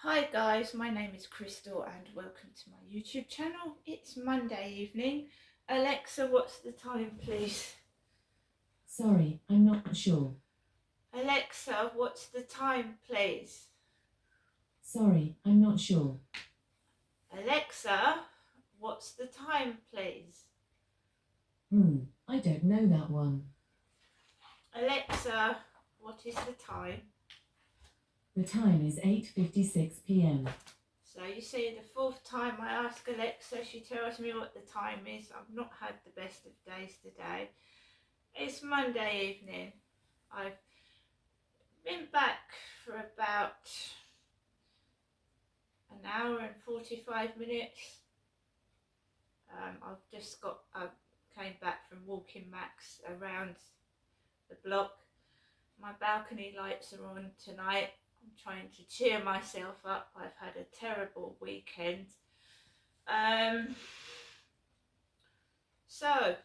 Hi guys, my name is Crystal and welcome to my YouTube channel. It's Monday evening. Alexa, what's the time please? Sorry, I'm not sure. Alexa, what's the time please? Sorry, I'm not sure. Alexa, what's the time please? I don't know that one. Alexa, what is the time? The time is 8:56 p.m. So you see, the fourth time I ask Alexa, she tells me what the time is. I've not had the best of days today. It's Monday evening. I've been back for about an hour and 45 minutes. I came back from walking Max around the block. My balcony lights are on tonight. I'm trying to cheer myself up. I've had a terrible weekend. So,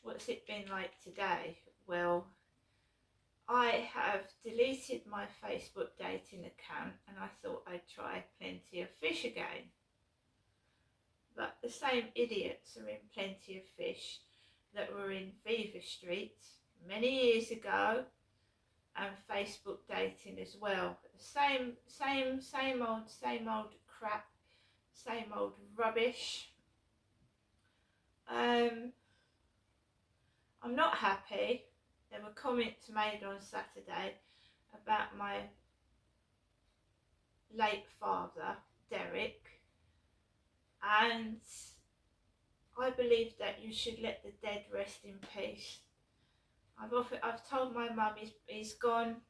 what's it been like today? Well, I have deleted my Facebook dating account and I thought I'd try Plenty of Fish again. But the same idiots are in Plenty of Fish that were in Viva Street many years ago, and Facebook dating as well. Same old crap, same old rubbish. I'm not happy. There were comments made on Saturday about my late father, Derek, and I believe that you should let the dead rest in peace. I've told my mum he's gone,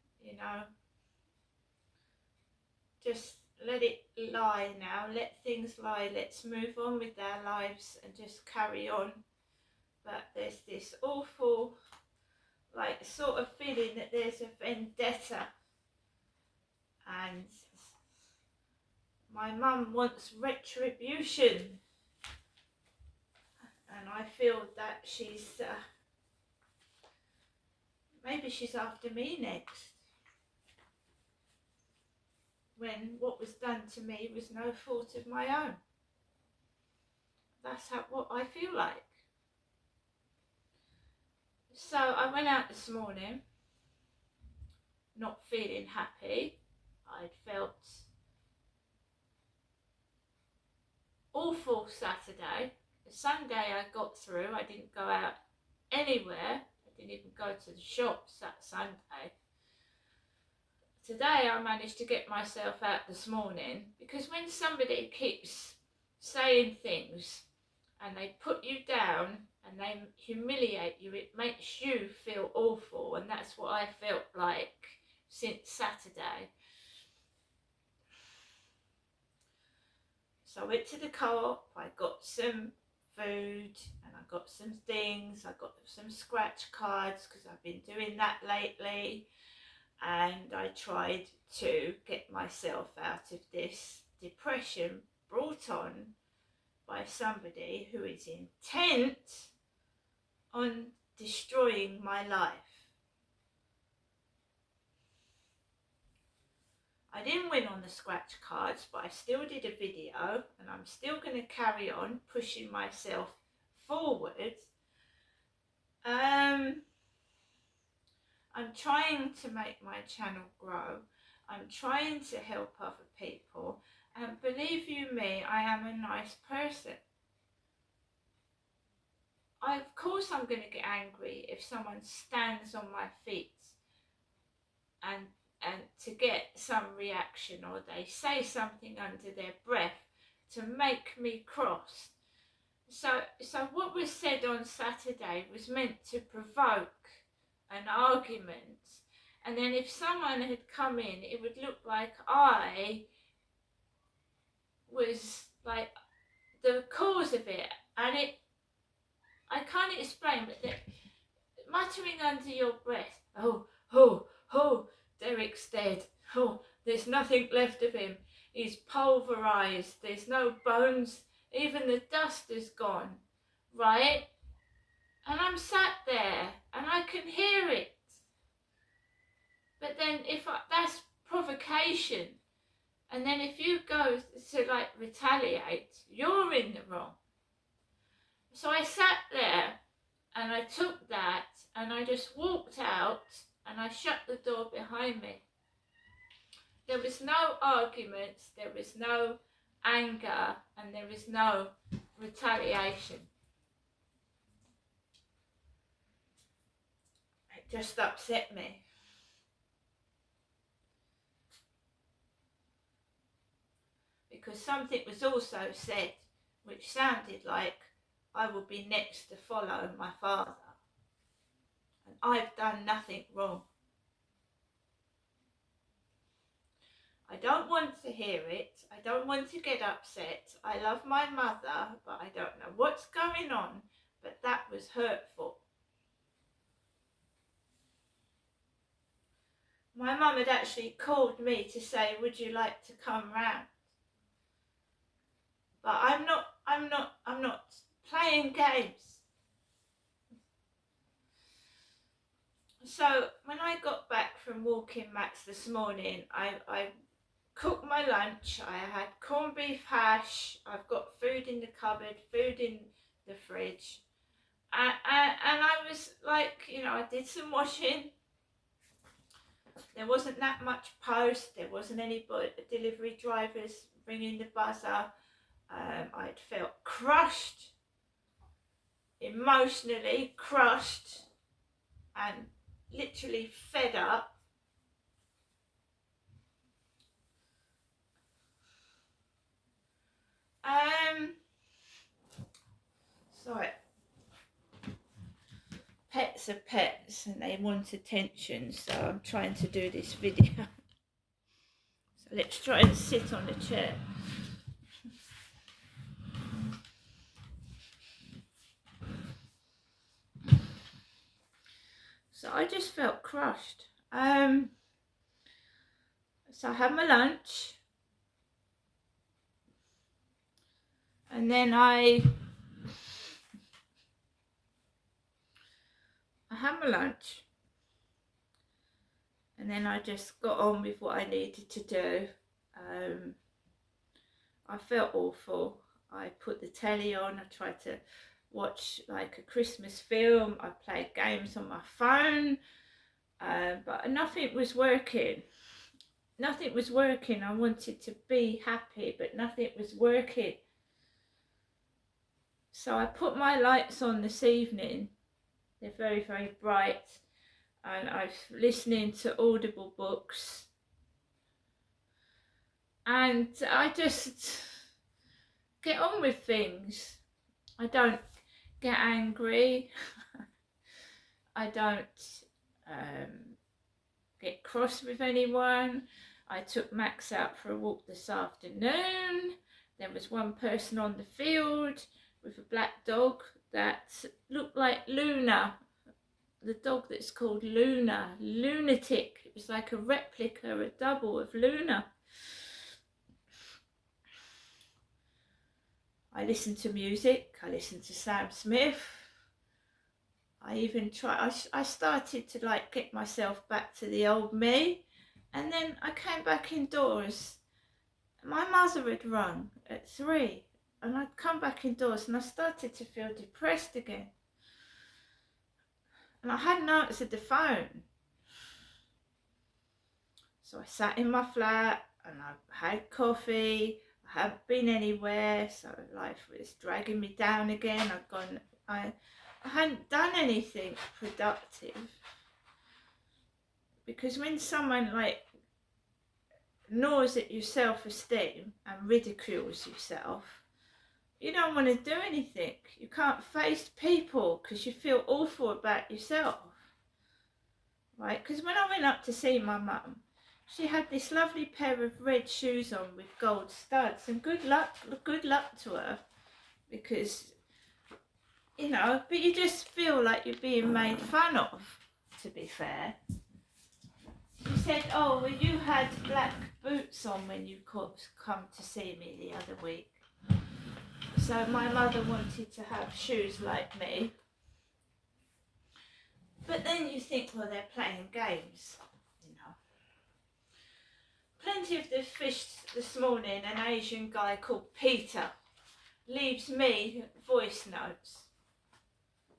just let it lie now, let things lie, let's move on with our lives and just carry on. But there's this awful, sort of feeling that there's a vendetta, and my mum wants retribution, and I feel that maybe she's after me next, when what was done to me was no fault of my own. That's what I feel like. So I went out this morning, not feeling happy. I'd felt awful Saturday. The Sunday I got through, I didn't go out anywhere. I didn't even go to the shops that Sunday. Today I managed to get myself out this morning, because when somebody keeps saying things and they put you down and they humiliate you, it makes you feel awful, and that's what I felt like since Saturday. So I went to the co-op, I got some food and I got some things, I got some scratch cards because I've been doing that lately, and I tried to get myself out of this depression brought on by somebody who is intent on destroying my life. I didn't win on the scratch cards, but I still did a video, and I'm still going to carry on pushing myself forward. I'm trying to make my channel grow. I'm trying to help other people, and believe you me, I am a nice person. Of course I'm going to get angry if someone stands on my feet and to get some reaction, or they say something under their breath to make me cross. So what was said on Saturday was meant to provoke an argument, and then if someone had come in, it would look like I was like the cause of it, and I can't explain, but muttering under your breath, oh, Derek's dead. Oh, there's nothing left of him. He's pulverised. There's no bones. Even the dust is gone, right? And I'm sat there and I can hear it. But then that's provocation. And then if you go to like retaliate, you're in the wrong. So I sat there and I took that and I just walked out and I shut the door behind me. There was no arguments, there was no anger, and there was no retaliation. It just upset me. Because something was also said which sounded like I would be next to follow my father. And I've done nothing wrong. I don't want to hear it. I don't want to get upset. I love my mother, but I don't know what's going on. But that was hurtful. My mum had actually called me to say, would you like to come round? But I'm not playing games. So when I got back from walking Max this morning, I cooked my lunch. I had corned beef hash. I've got food in the cupboard, food in the fridge. And I was like, I did some washing. There wasn't that much post. There wasn't any delivery drivers ringing the buzzer. I'd felt crushed, emotionally crushed, and literally fed up. Sorry. Pets are pets and they want attention, so I'm trying to do this video. So let's try and sit on the chair. So I just felt crushed. So I had my lunch. And then I had my lunch. And then I just got on with what I needed to do. I felt awful. I put the telly on. I tried to watch like a Christmas film. I played games on my phone. But nothing was working. Nothing was working. I wanted to be happy, but nothing was working. So I put my lights on this evening. They're very, very bright. And I'm listening to Audible books. And I just get on with things. I don't get angry. I don't get cross with anyone. I took Max out for a walk this afternoon. There was one person on the field with a black dog that looked like Luna. The dog that's called Luna, Lunatic. It was like a replica, a double of Luna. I listened to music. I listened to Sam Smith. I even I started to like get myself back to the old me. And then I came back indoors. My mother had rung at 3. And I'd come back indoors and I started to feel depressed again. And I hadn't answered the phone. So I sat in my flat and I had coffee. I hadn't been anywhere, so life was dragging me down again. I hadn't done anything productive. Because when someone like gnaws at your self-esteem and ridicules yourself, you don't want to do anything. You can't face people because you feel awful about yourself. Right? Because when I went up to see my mum, she had this lovely pair of red shoes on with gold studs. And good luck to her. Because, but you just feel like you're being made fun of, to be fair. She said, oh, well, you had black boots on when you come to see me the other week. So my mother wanted to have shoes like me. But then you think, well, they're playing games, Plenty of the fish this morning, an Asian guy called Peter leaves me voice notes.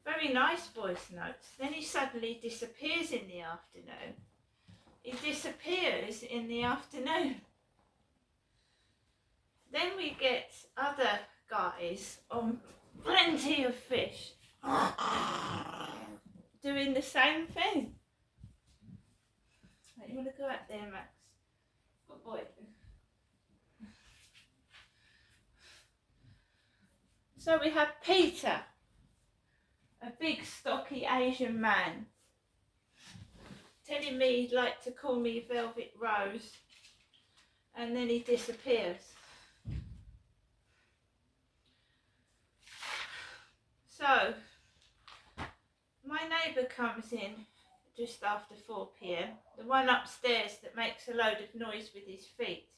Very nice voice notes. Then he suddenly disappears in the afternoon. He disappears in the afternoon. Then we get other guys on Plenty of Fish doing the same thing. Right, you want to go out there, Max? Good boy. So we have Peter, a big stocky Asian man, telling me he'd like to call me Velvet Rose, and then he disappears. So my neighbour comes in just after 4 p.m, the one upstairs that makes a load of noise with his feet.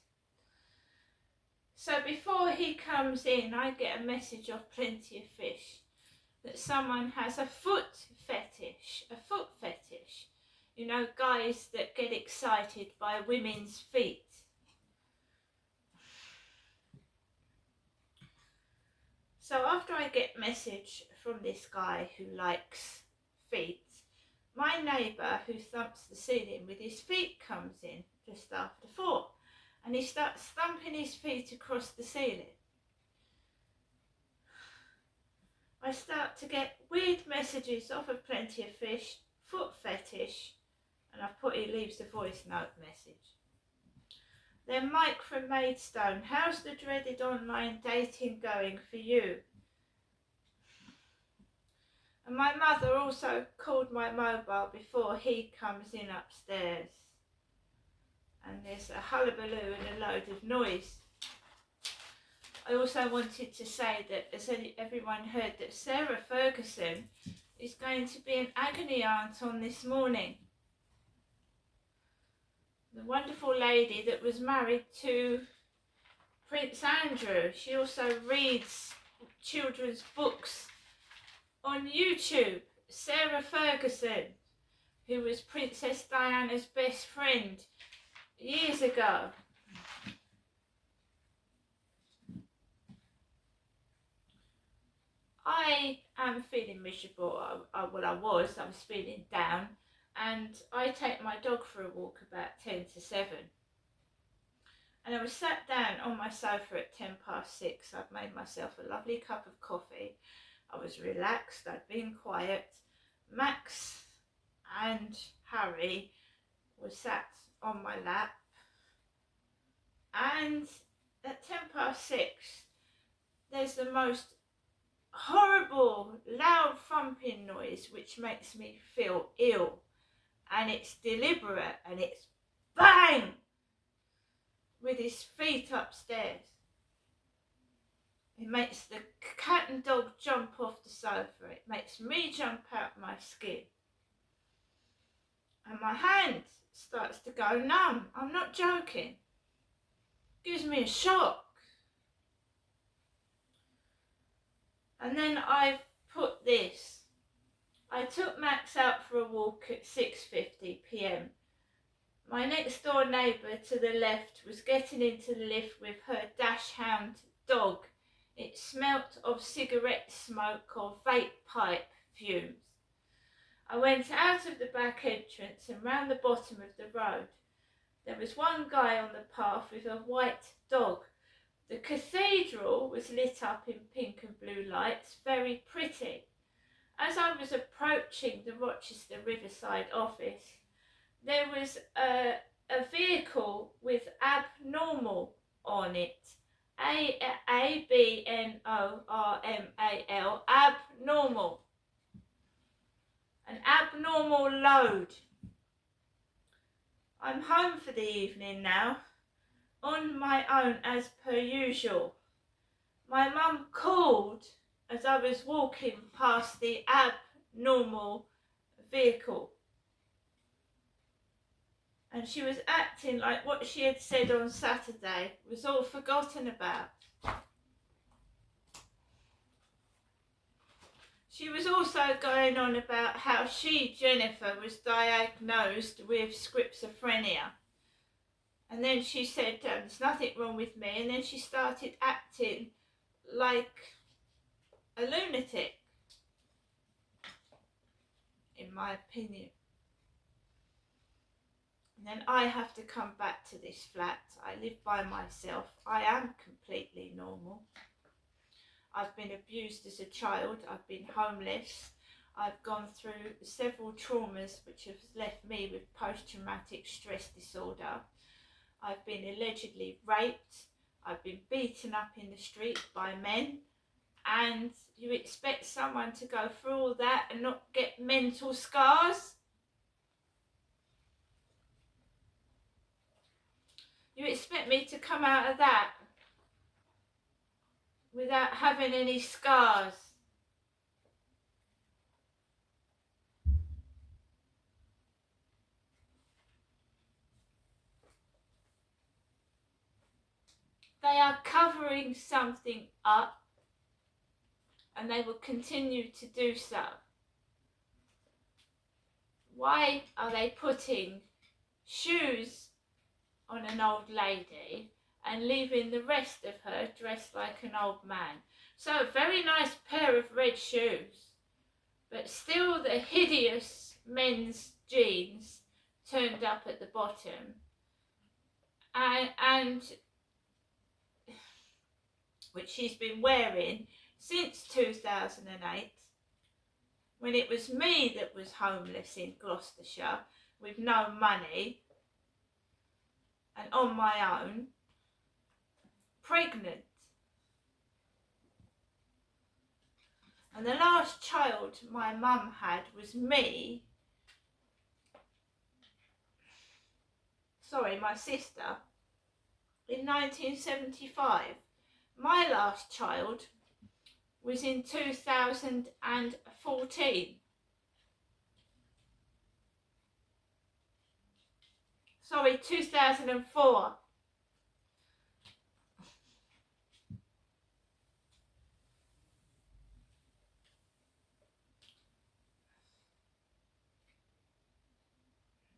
So before he comes in, I get a message off Plenty of Fish that someone has a foot fetish. A foot fetish. You know, guys that get excited by women's feet. So after I get a message from this guy who likes feet, my neighbour who thumps the ceiling with his feet comes in just after 4. And he starts thumping his feet across the ceiling. I start to get weird messages off of Plenty of Fish, foot fetish, and I've put he leaves a voice note message. Then Mike from Maidstone, how's the dreaded online dating going for you? And my mother also called my mobile before he comes in upstairs. And there's a hullabaloo and a load of noise. I also wanted to say that, as everyone heard, that Sarah Ferguson is going to be an agony aunt on this morning. The wonderful lady that was married to Prince Andrew. She also reads children's books on YouTube. Sarah Ferguson, who was Princess Diana's best friend years ago. I am feeling miserable. I was feeling down, and I take my dog for a walk about 10 to 7. And I was sat down on my sofa at 6:10. I'd made myself a lovely cup of coffee. I was relaxed, I'd been quiet. Max and Harry were sat on my lap, and at 6:10 there's the most horrible loud thumping noise which makes me feel ill, and it's deliberate, and it's bang with his feet upstairs. It makes the cat and dog jump off the sofa. It makes me jump out my skin. And my hand starts to go numb. I'm not joking. Gives me a shock. And then I've put this. I took Max out for a walk at 6:50 p.m. My next door neighbour to the left was getting into the lift with her dachshund dog. It smelt of cigarette smoke or vape pipe fumes. I went out of the back entrance and round the bottom of the road. There was one guy on the path with a white dog. The cathedral was lit up in pink and blue lights, very pretty. As I was approaching the Rochester Riverside office, there was a vehicle with abnormal on it. ABNORMAL, abnormal. An abnormal load. I'm home for the evening now, on my own as per usual. My mum called as I was walking past the abnormal vehicle. And she was acting like what she had said on Saturday was all forgotten about. She was also going on about how she, Jennifer, was diagnosed with schizophrenia. And then she said, there's nothing wrong with me. And then she started acting like a lunatic, in my opinion. And then I have to come back to this flat. I live by myself. I am completely normal. I've been abused as a child. I've been homeless. I've gone through several traumas which have left me with post-traumatic stress disorder. I've been allegedly raped. I've been beaten up in the street by men. And you expect someone to go through all that and not get mental scars? You expect me to come out of that without having any scars? They are covering something up, and they will continue to do so. Why are they putting shoes on an old lady and leaving the rest of her dressed like an old man? So a very nice pair of red shoes, but still the hideous men's jeans turned up at the bottom, and which she's been wearing since 2008, when it was me that was homeless in Gloucestershire with no money and on my own, pregnant. And the last child my mum had was my sister, in 1975. My last child was in 2014. Sorry, 2004.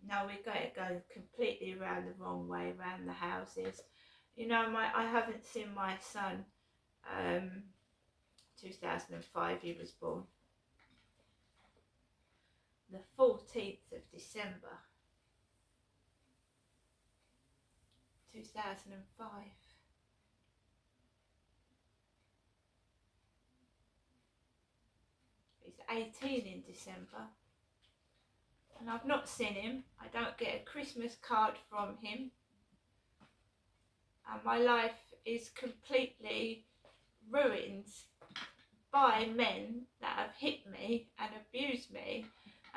No, we're going to go completely around the wrong way, around the houses. You know, I haven't seen my son. 2005 he was born. The 14th of December 2005. He's 18 in December. And I've not seen him. I don't get a Christmas card from him. And my life is completely ruined by men that have hit me and abused me,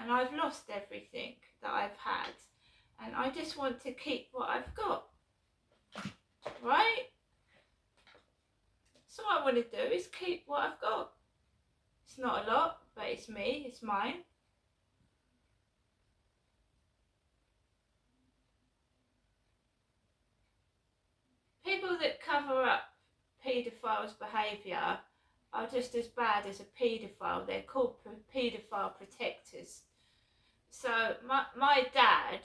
and I've lost everything that I've had, and I just want to keep what I've got, right? So what I want to do is keep what I've got. It's not a lot, but it's me, it's mine. People that cover up paedophiles' behaviour are just as bad as a paedophile. They're called paedophile protectors. So my dad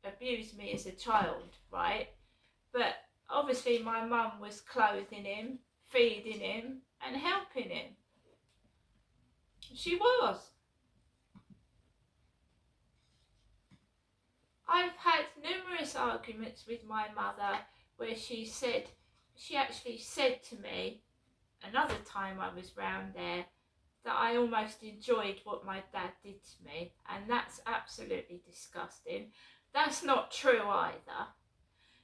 abused me as a child, right? But obviously my mum was clothing him, feeding him and helping him. She was. I've had numerous arguments with my mother where she actually said to me, another time I was round there, that I almost enjoyed what my dad did to me, and that's absolutely disgusting. That's not true either.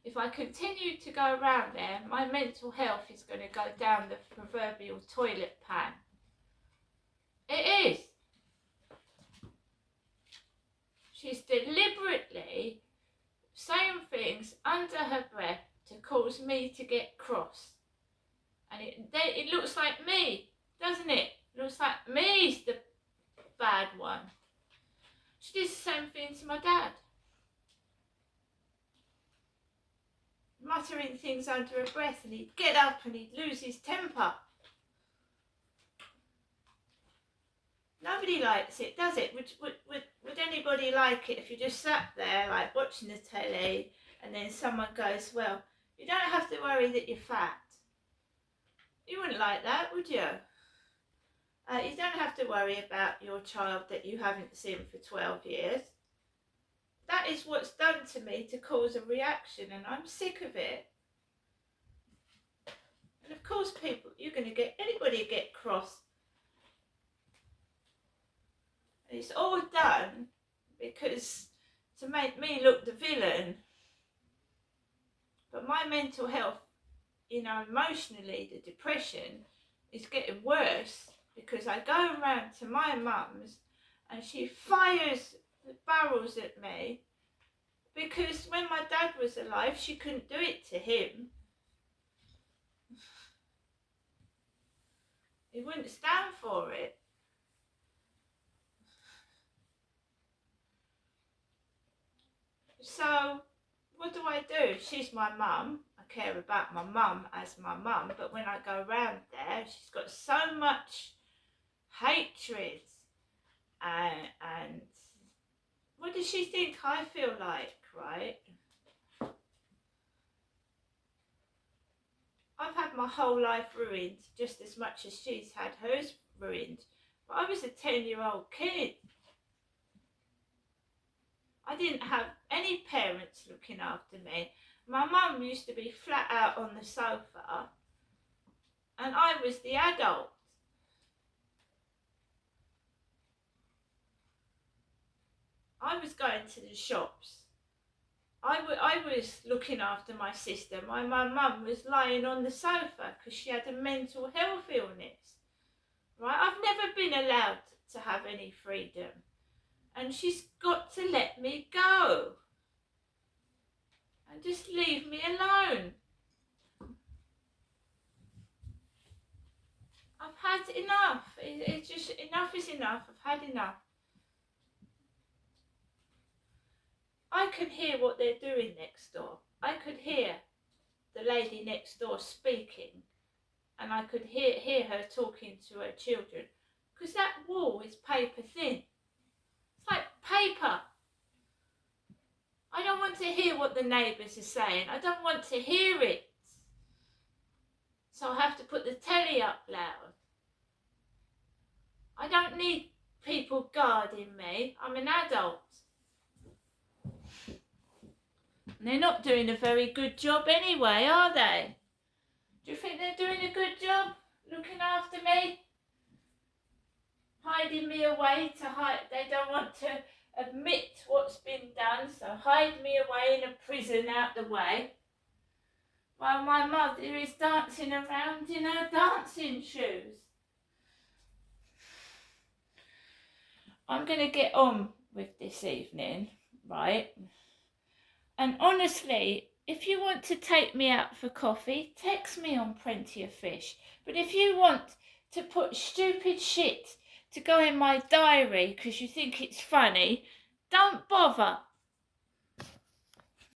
If I continue to go around there, my mental health is going to go down the proverbial toilet pan. It is. She's deliberately saying things under her breath to cause me to get cross. And it looks like me, doesn't it? It looks like me's the bad one. She did the same thing to my dad. Muttering things under her breath, and he'd get up and he'd lose his temper. Nobody likes it, does it? Would anybody like it if you just sat there like watching the telly and then someone goes, well, you don't have to worry that you're fat. You wouldn't like that, would you? You don't have to worry about your child that you haven't seen for 12 years. That is what's done to me to cause a reaction, and I'm sick of it. And of course, anybody get cross. And it's all done because to make me look the villain. But my mental health, emotionally, the depression is getting worse because I go around to my mum's and she fires the barrels at me because when my dad was alive, she couldn't do it to him. He wouldn't stand for it. So, what do I do? She's my mum. I care about my mum as my mum, but when I go round there, she's got so much hatred and what does she think I feel like, right? I've had my whole life ruined just as much as she's had hers ruined. But I was a 10-year-old kid. I didn't have any parents looking after me. My mum used to be flat out on the sofa and I was the adult. I was going to the shops. I was looking after my sister. My mum was lying on the sofa because she had a mental health illness. Right? I've never been allowed to have any freedom. And she's got to let me go. And just leave me alone. I've had enough. It's just, enough is enough. I've had enough. I can hear what they're doing next door. I could hear the lady next door speaking, and I could hear her talking to her children, because that wall is paper thin. It's like paper. I don't want to hear what the neighbours are saying. I don't want to hear it. So I have to put the telly up loud. I don't need people guarding me. I'm an adult. And they're not doing a very good job anyway, are they? Do you think they're doing a good job looking after me? Hiding me away to hide. They don't want to admit what's been done, so hide me away in a prison out the way. While my mother is dancing around in her dancing shoes. I'm going to get on with this evening, right? And honestly, if you want to take me out for coffee, text me on Plenty of Fish. But if you want to put stupid shit to go in my diary because you think it's funny, don't bother.